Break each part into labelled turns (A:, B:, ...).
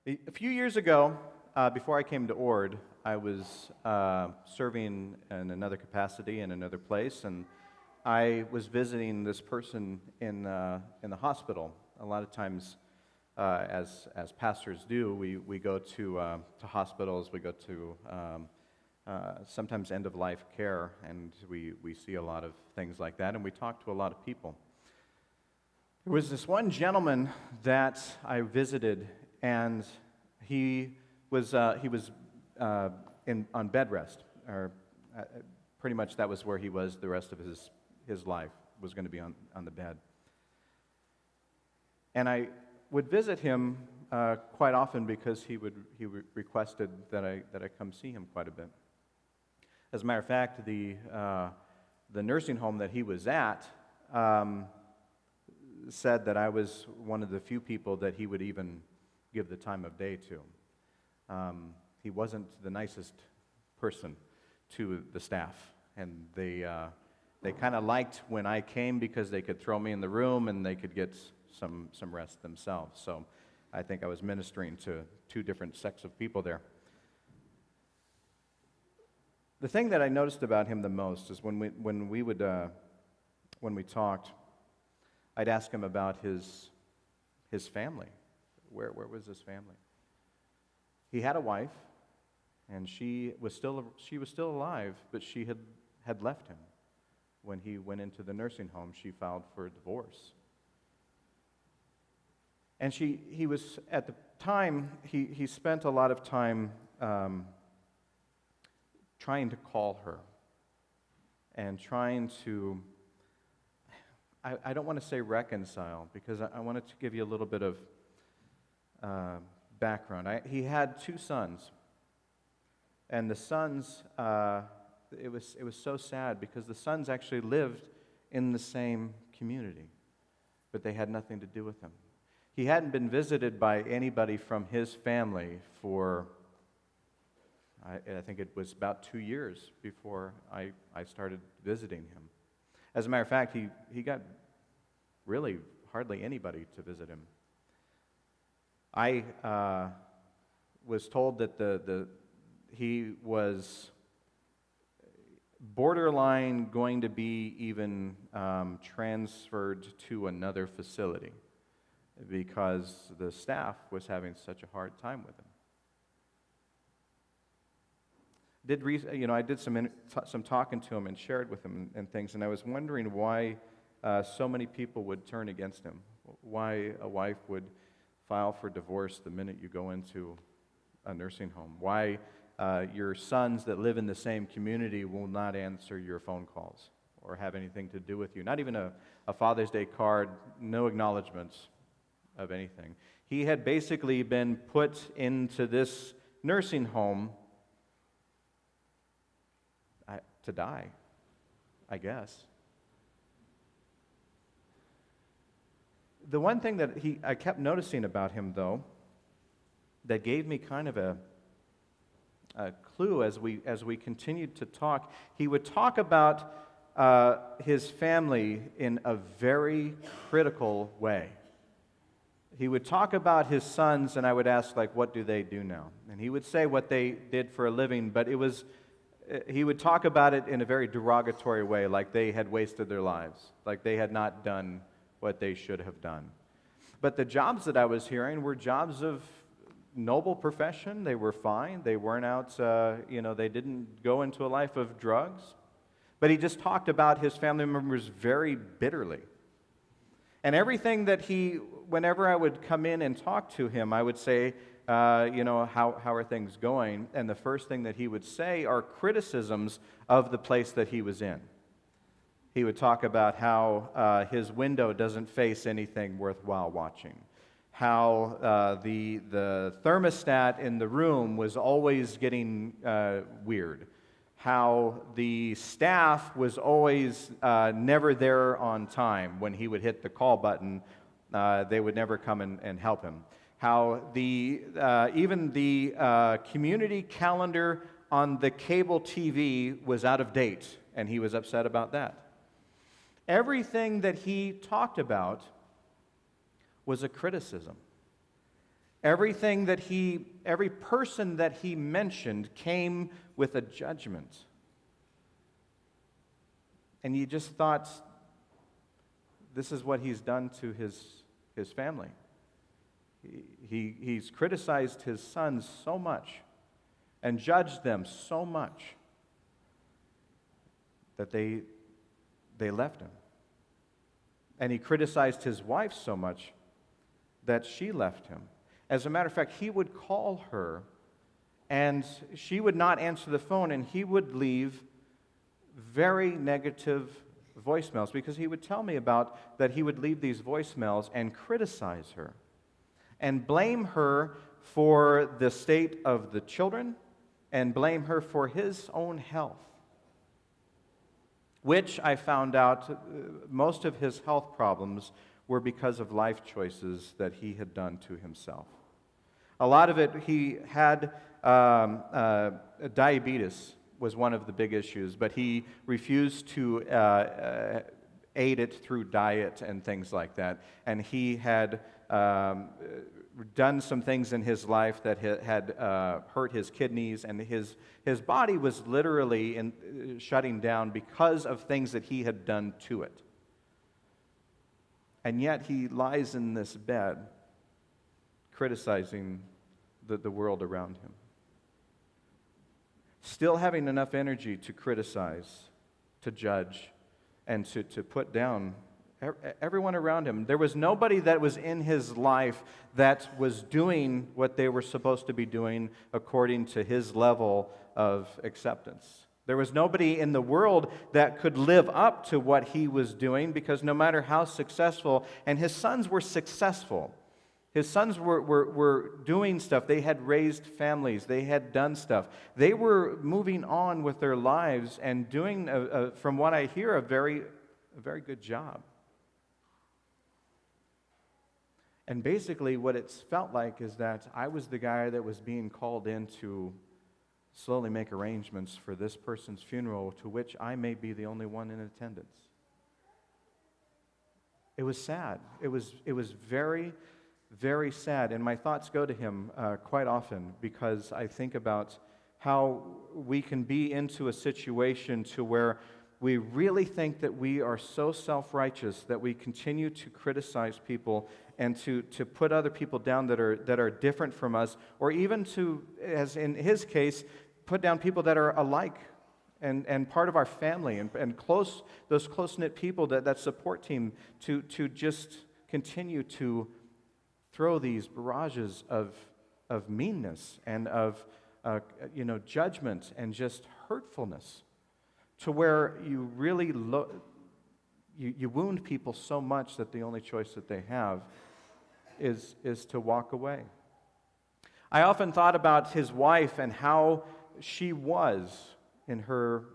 A: A few years ago, before I came to Ord, I was serving in another capacity in another place, and I was visiting this person in the hospital. A lot of times, as pastors do, we go to hospitals, we go to sometimes end-of-life care, and we see a lot of things like that, and we talk to a lot of people. There was this one gentleman that I visited, and he was on bed rest, or pretty much that was where he was the rest of his life, was going to be on the bed. And I would visit him quite often because he requested that I come see him quite a bit. As a matter of fact, the nursing home that he was at said that I was one of the few people that he would even give the time of day to. He wasn't the nicest person to the staff, and they kind of liked when I came because they could throw me in the room and they could get some rest themselves. So I think I was ministering to two different sects of people there. The thing that I noticed about him the most is when we talked, I'd ask him about his family. Where was his family? He had a wife, and she was still alive, but she had left him. When he went into the nursing home, she filed for a divorce. And he was, at the time, he spent a lot of time trying to call her and trying to, I don't want to say reconcile, because I wanted to give you a little bit of background. He had two sons, and the sons, it was so sad because the sons actually lived in the same community, but they had nothing to do with him. He hadn't been visited by anybody from his family for, I think it was about 2 years before I started visiting him. As a matter of fact, he got really hardly anybody to visit him. I was told that he was borderline going to be even transferred to another facility because the staff was having such a hard time with him. I did some talking to him and shared with him and things, and I was wondering why so many people would turn against him, why a wife would file for divorce the minute you go into a nursing home, why your sons that live in the same community will not answer your phone calls or have anything to do with you, not even a Father's Day card, no acknowledgments of anything. He had basically been put into this nursing home to die, I guess. The one thing that I kept noticing about him, though, that gave me kind of a clue as we continued to talk, he would talk about his family in a very critical way. He would talk about his sons, and I would ask, like, what do they do now? And he would say what they did for a living, but he would talk about it in a very derogatory way, like they had wasted their lives, like they had not done what they should have done. But the jobs that I was hearing were jobs of noble profession. They were fine. They weren't out, they didn't go into a life of drugs. But he just talked about his family members very bitterly. And everything that whenever I would come in and talk to him, I would say, how are things going? And the first thing that he would say are criticisms of the place that he was in. He would talk about how his window doesn't face anything worthwhile watching, how the thermostat in the room was always getting weird, how the staff was always never there on time. When he would hit the call button, they would never come and help him. How even the community calendar on the cable TV was out of date, and he was upset about that. Everything that he talked about was a criticism. Every person that he mentioned came with a judgment. And you just thought, this is what he's done to his family. He's criticized his sons so much and judged them so much that they left him. And he criticized his wife so much that she left him. As a matter of fact, he would call her, and she would not answer the phone, and he would leave very negative voicemails, because he would tell me about that he would leave these voicemails and criticize her and blame her for the state of the children and blame her for his own health, which I found out most of his health problems were because of life choices that he had done to himself. A lot of it, he had diabetes was one of the big issues, but he refused to aid it through diet and things like that. And he had done some things in his life that had hurt his kidneys, and his body was literally shutting down because of things that he had done to it. And yet he lies in this bed criticizing the world around him. Still having enough energy to criticize, to judge, and to put down everyone around him. There was nobody that was in his life that was doing what they were supposed to be doing according to his level of acceptance. There was nobody in the world that could live up to what he was doing, because no matter how successful, and his sons were successful. His sons were doing stuff. They had raised families. They had done stuff. They were moving on with their lives and doing, from what I hear, a very good job. And basically what it's felt like is that I was the guy that was being called in to slowly make arrangements for this person's funeral, to which I may be the only one in attendance. It was sad. It was very, very sad. And my thoughts go to him quite often, because I think about how we can be into a situation to where we really think that we are so self-righteous that we continue to criticize people and to put other people down that are different from us, or even to, as in his case, put down people that are alike and part of our family and those close-knit people, that support team, to just continue to throw these barrages of meanness and of judgment and just hurtfulness, to where you really you wound people so much that the only choice that they have is to walk away. I often thought about his wife and how she was in her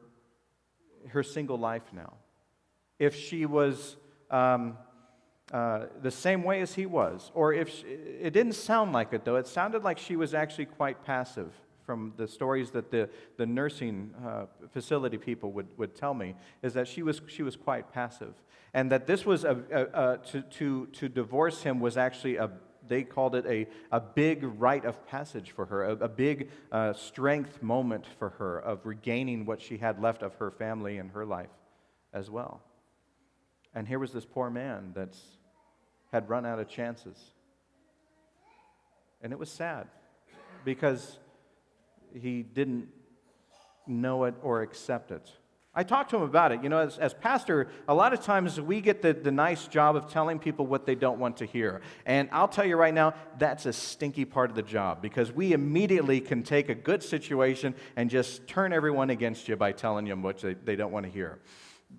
A: single life now. If she was the same way as he was, or if it didn't sound like it, though. It sounded like she was actually quite passive from the stories that the nursing facility people would tell me, is that she was quite passive, and that this was to divorce him was actually they called it a big rite of passage for her, a big strength moment for her of regaining what she had left of her family and her life as well. And here was this poor man that had run out of chances. And it was sad, because he didn't know it or accept it. I talked to him about it. As pastor, a lot of times we get the nice job of telling people what they don't want to hear. And I'll tell you right now, that's a stinky part of the job, because we immediately can take a good situation and just turn everyone against you by telling them what they don't want to hear.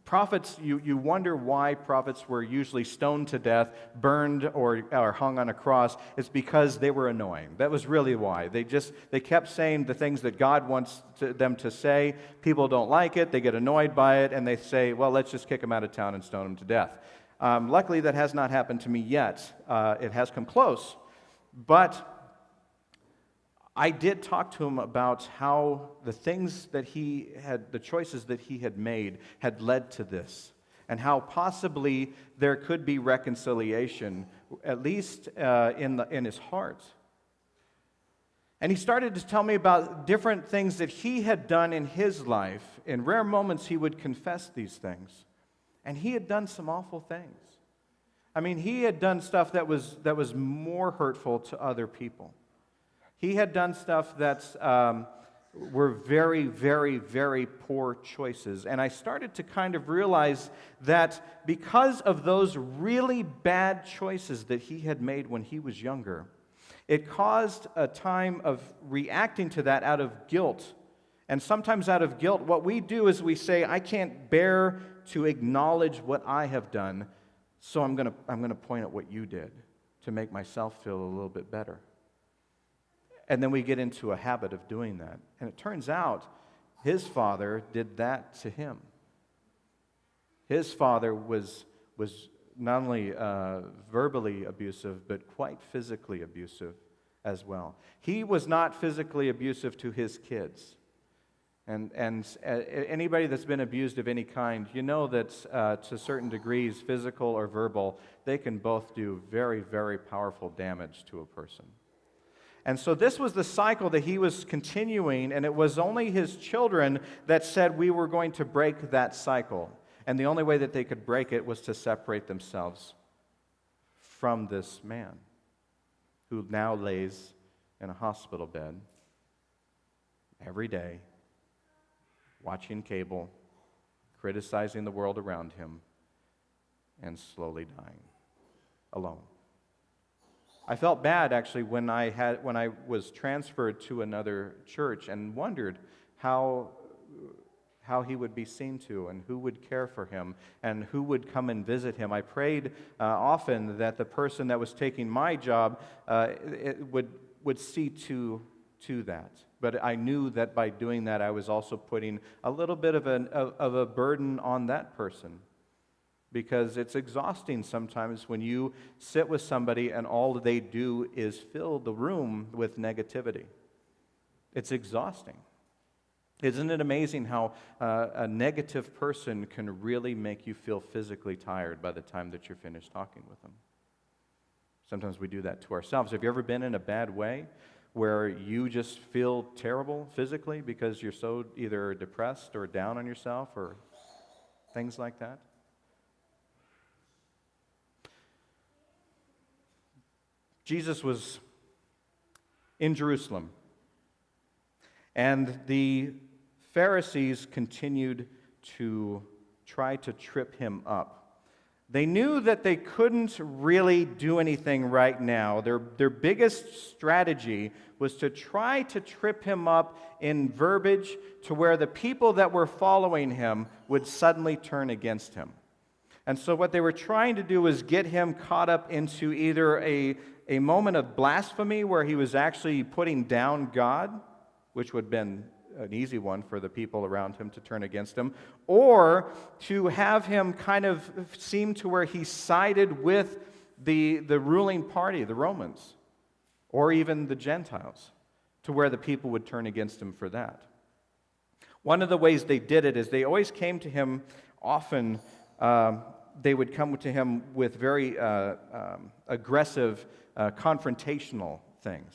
A: Prophets, you wonder why prophets were usually stoned to death, burned, or hung on a cross. It's because they were annoying. That was really why. They kept saying the things that God wants them to say. People don't like it. They get annoyed by it, and they say, well, let's just kick them out of town and stone them to death. Luckily, that has not happened to me yet. It has come close. But I did talk to him about how the choices that he had made had led to this, and how possibly there could be reconciliation, at least in his heart, And he started to tell me about different things that he had done in his life. In rare moments, he would confess these things. And he had done some awful things. I mean, he had done stuff that was more hurtful to other people. He had done stuff that were very, very, very poor choices. And I started to kind of realize that because of those really bad choices that he had made when he was younger, it caused a time of reacting to that out of guilt. And sometimes out of guilt, what we do is we say, I can't bear to acknowledge what I have done, so I'm going to point at what you did to make myself feel a little bit better. And then we get into a habit of doing that. And it turns out his father did that to him. His father was not only verbally abusive, but quite physically abusive as well. He was not physically abusive to his kids. And anybody that's been abused of any kind, you know that to certain degrees, physical or verbal, they can both do very, very powerful damage to a person. And so this was the cycle that he was continuing, and it was only his children that said we were going to break that cycle. And the only way that they could break it was to separate themselves from this man who now lays in a hospital bed every day, watching cable, criticizing the world around him, and slowly dying alone. I felt bad actually when I was transferred to another church and wondered how he would be seen to and who would care for him and who would come and visit him. I prayed often that the person that was taking my job would see to that. But I knew that by doing that, I was also putting a little bit of a burden on that person. Because it's exhausting sometimes when you sit with somebody and all they do is fill the room with negativity. It's exhausting. Isn't it amazing how a negative person can really make you feel physically tired by the time that you're finished talking with them? Sometimes we do that to ourselves. Have you ever been in a bad way where you just feel terrible physically because you're so either depressed or down on yourself or things like that? Jesus was in Jerusalem, and the Pharisees continued to try to trip him up. They knew that they couldn't really do anything right now. Their biggest strategy was to try to trip him up in verbiage to where the people that were following him would suddenly turn against him. And so what they were trying to do was get him caught up into either a moment of blasphemy where he was actually putting down God, which would have been an easy one for the people around him to turn against him, or to have him kind of seem to where he sided with the ruling party, the Romans, or even the Gentiles, to where the people would turn against him for that. One of the ways they did it is they always came to him often. They would come to him with very aggressive, confrontational things.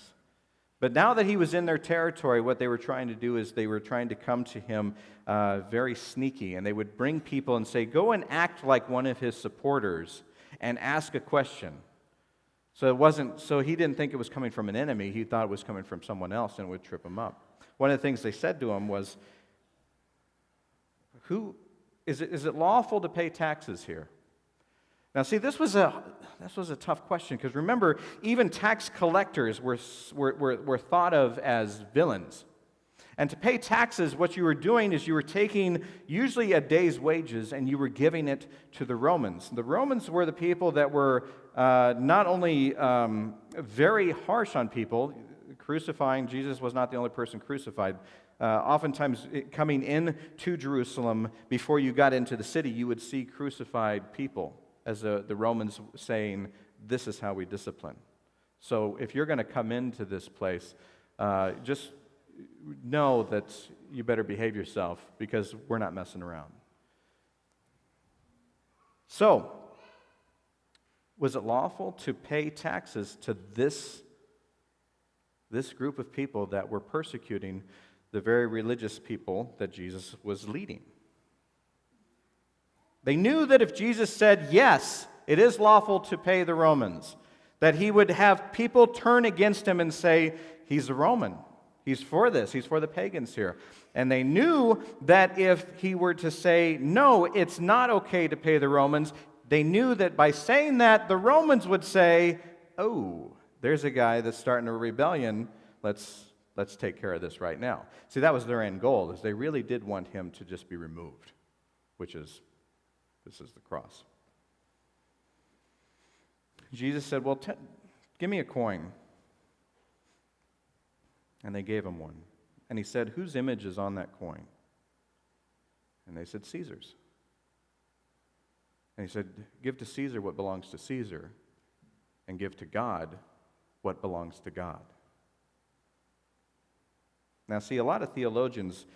A: But now that he was in their territory, what they were trying to do is they were trying to come to him very sneaky. And they would bring people and say, go and act like one of his supporters and ask a question. So he didn't think it was coming from an enemy. He thought it was coming from someone else and it would trip him up. One of the things they said to him was, Is it lawful to pay taxes here? Now, see, this was a tough question because remember, even tax collectors were thought of as villains. And to pay taxes, what you were doing is you were taking usually a day's wages and you were giving it to the Romans. The Romans were the people that were not only very harsh on people, crucifying. Jesus was not the only person crucified. Oftentimes, coming into Jerusalem, before you got into the city, you would see crucified people, as the Romans saying, this is how we discipline. So if you're going to come into this place, just know that you better behave yourself because we're not messing around. So, was it lawful to pay taxes to this this group of people that were persecuting the very religious people that Jesus was leading. They knew that if Jesus said, yes, it is lawful to pay the Romans, that he would have people turn against him and say, he's a Roman. He's for this. He's for the pagans here. And they knew that if he were to say, no, it's not okay to pay the Romans, they knew that by saying that, the Romans would say, oh, there's a guy that's starting a rebellion. Let's take care of this right now. See, that was their end goal, is they really did want him to just be removed, which is, this is the cross. Jesus said, well, give me a coin. And they gave him one. And he said, whose image is on that coin? And they said, Caesar's. And he said, give to Caesar what belongs to Caesar, and give to God what belongs to God. Now, see, a lot of theologians,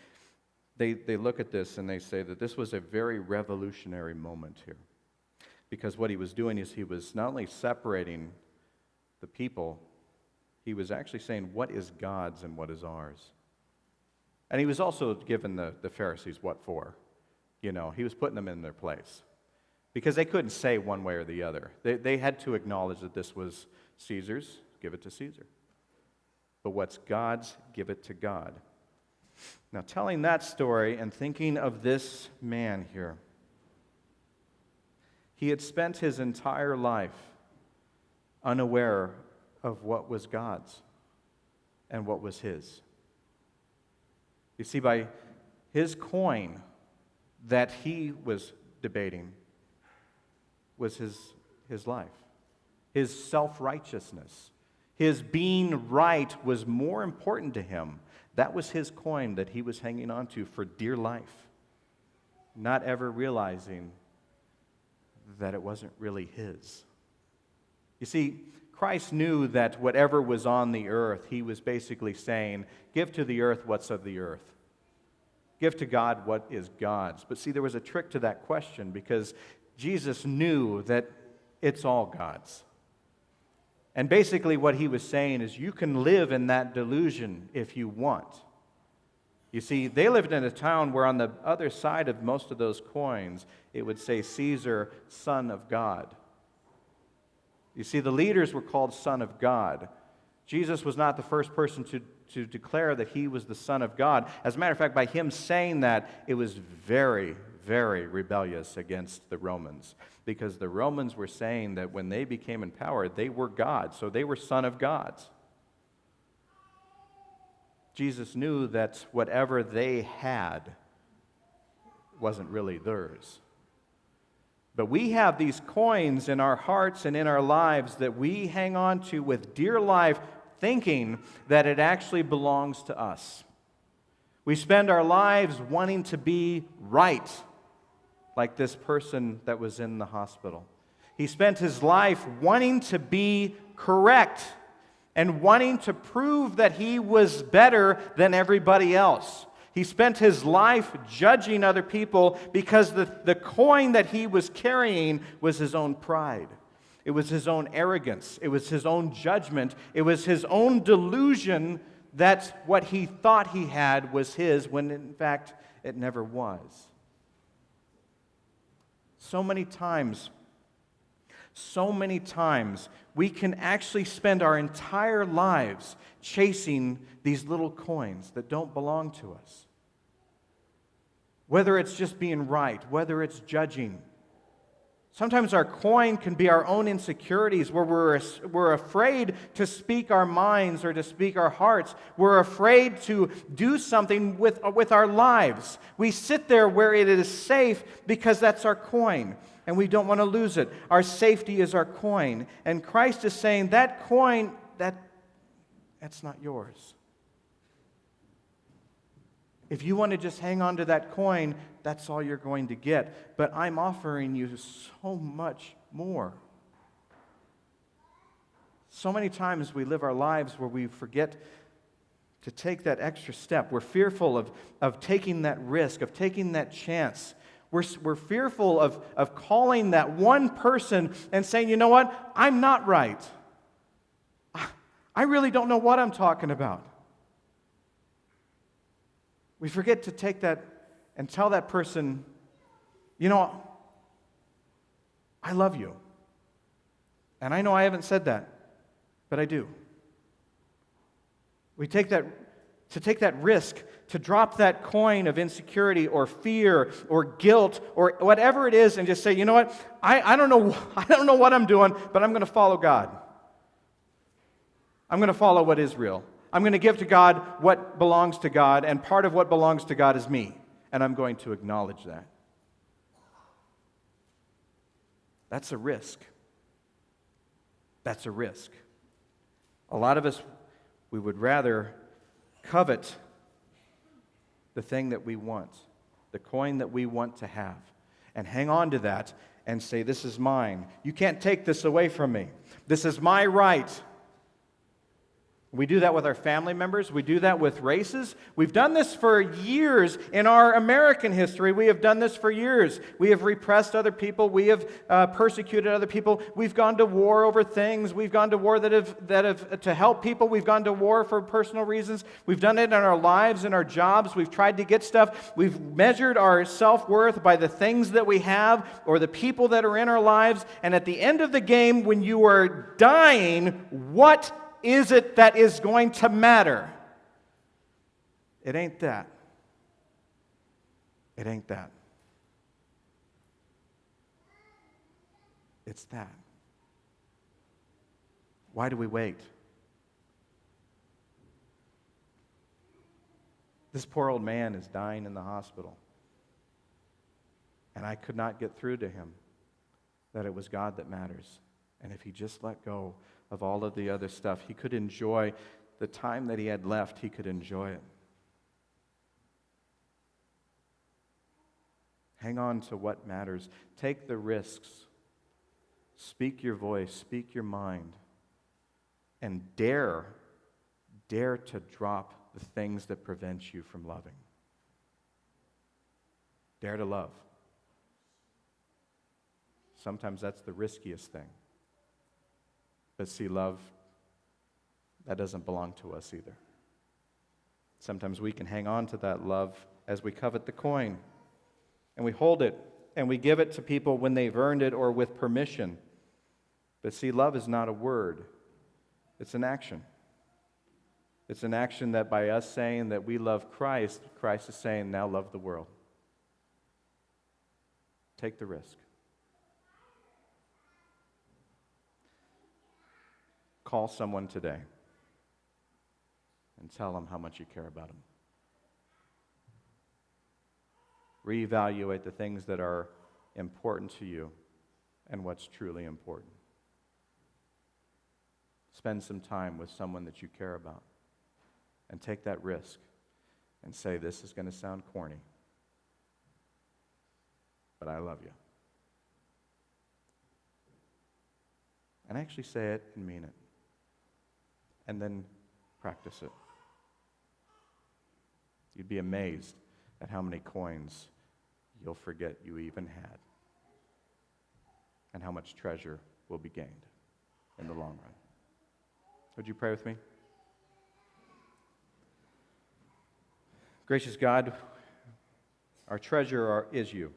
A: they look at this and they say that this was a very revolutionary moment here. Because what he was doing is he was not only separating the people, he was actually saying what is God's and what is ours. And he was also giving the Pharisees what for. You know, he was putting them in their place. Because they couldn't say one way or the other. They had to acknowledge that this was Caesar's, give it to Caesar. But what's God's, give it to God. Now, telling that story and thinking of this man here, he had spent his entire life unaware of what was God's and what was his. You see, by his coin that he was debating was his life, his self-righteousness. His being right was more important to him. That was his coin that he was hanging on to for dear life, not ever realizing that it wasn't really his. You see, Christ knew that whatever was on the earth, he was basically saying, give to the earth what's of the earth. Give to God what is God's. But see, there was a trick to that question because Jesus knew that it's all God's. And basically what he was saying is you can live in that delusion if you want. You see, they lived in a town where on the other side of most of those coins, it would say Caesar, son of God. You see, the leaders were called son of God. Jesus was not the first person to declare that he was the Son of God. As a matter of fact, by him saying that, it was very, very rebellious against the Romans. Because the Romans were saying that when they became in power, they were God. So they were son of gods. Jesus knew that whatever they had wasn't really theirs. But we have these coins in our hearts and in our lives that we hang on to with dear life, thinking that it actually belongs to us. We spend our lives wanting to be right, like this person that was in the hospital. He spent his life wanting to be correct and wanting to prove that he was better than everybody else. He spent his life judging other people because the coin that he was carrying was his own pride. It was his own arrogance. It was his own judgment. It was his own delusion that what he thought he had was his when in fact it never was. So many times, we can actually spend our entire lives chasing these little coins that don't belong to us. Whether it's just being right, whether it's judging. Sometimes our coin can be our own insecurities where we're afraid to speak our minds or to speak our hearts. We're afraid to do something with our lives. We sit there where it is safe because that's our coin and we don't want to lose it. Our safety is our coin. And Christ is saying that coin, that's not yours. If you want to just hang on to that coin, that's all you're going to get. But I'm offering you so much more. So many times we live our lives where we forget to take that extra step. We're fearful of taking that risk, of taking that chance. We're fearful of calling that one person and saying, you know what, I'm not right. I really don't know what I'm talking about. We forget to take that and tell that person, I love you. And I know I haven't said that, but I do. We take that risk, to drop that coin of insecurity or fear or guilt or whatever it is and just say, you know what, I don't know what I'm doing, but I'm going to follow God. I'm going to follow what is real. I'm going to give to God what belongs to God, and part of what belongs to God is me, and I'm going to acknowledge that. That's a risk. That's a risk. A lot of us, we would rather covet the thing that we want, the coin that we want to have, and hang on to that and say, this is mine. You can't take this away from me. This is my right. We do that with our family members. We do that with races. We've done this for years in our American history. We have done this for years. We have repressed other people. We have persecuted other people. We've gone to war over things. We've gone to war that have to help people. We've gone to war for personal reasons. We've done it in our lives, in our jobs. We've tried to get stuff. We've measured our self-worth by the things that we have or the people that are in our lives. And at the end of the game, when you are dying, what is it that is going to matter? It ain't that. It ain't that. It's that. Why do we wait? This poor old man is dying in the hospital. And I could not get through to him that it was God that matters. And if he just let go of all of the other stuff, he could enjoy the time that he had left. He could enjoy it. Hang on to what matters. Take the risks. Speak your voice. Speak your mind. And dare to drop the things that prevent you from loving. Dare to love. Sometimes that's the riskiest thing. But see, love, that doesn't belong to us either. Sometimes we can hang on to that love as we covet the coin. And we hold it, and we give it to people when they've earned it or with permission. But see, love is not a word. It's an action. It's an action that by us saying that we love Christ, Christ is saying, now love the world. Take the risk. Call someone today and tell them how much you care about them. Reevaluate the things that are important to you and what's truly important. Spend some time with someone that you care about and take that risk and say, this is going to sound corny, but I love you. And actually say it and mean it. And then practice it. You'd be amazed at how many coins you'll forget you even had, and how much treasure will be gained in the long run. Would you pray with me? Gracious God, our treasure is you.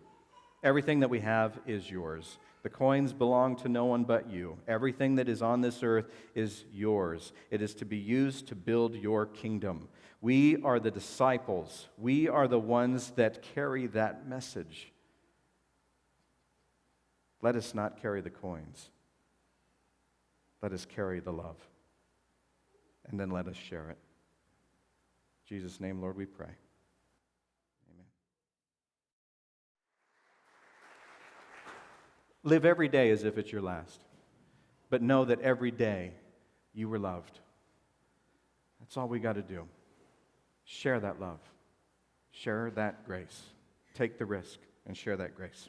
A: Everything that we have is yours. The coins belong to no one but you. Everything that is on this earth is yours. It is to be used to build your kingdom. We are the disciples. We are the ones that carry that message. Let us not carry the coins. Let us carry the love. And then let us share it. In Jesus' name, Lord, we pray. Amen. Live every day as if it's your last. But know that every day you were loved. That's all we got to do. Share that love. Share that grace. Take the risk and share that grace.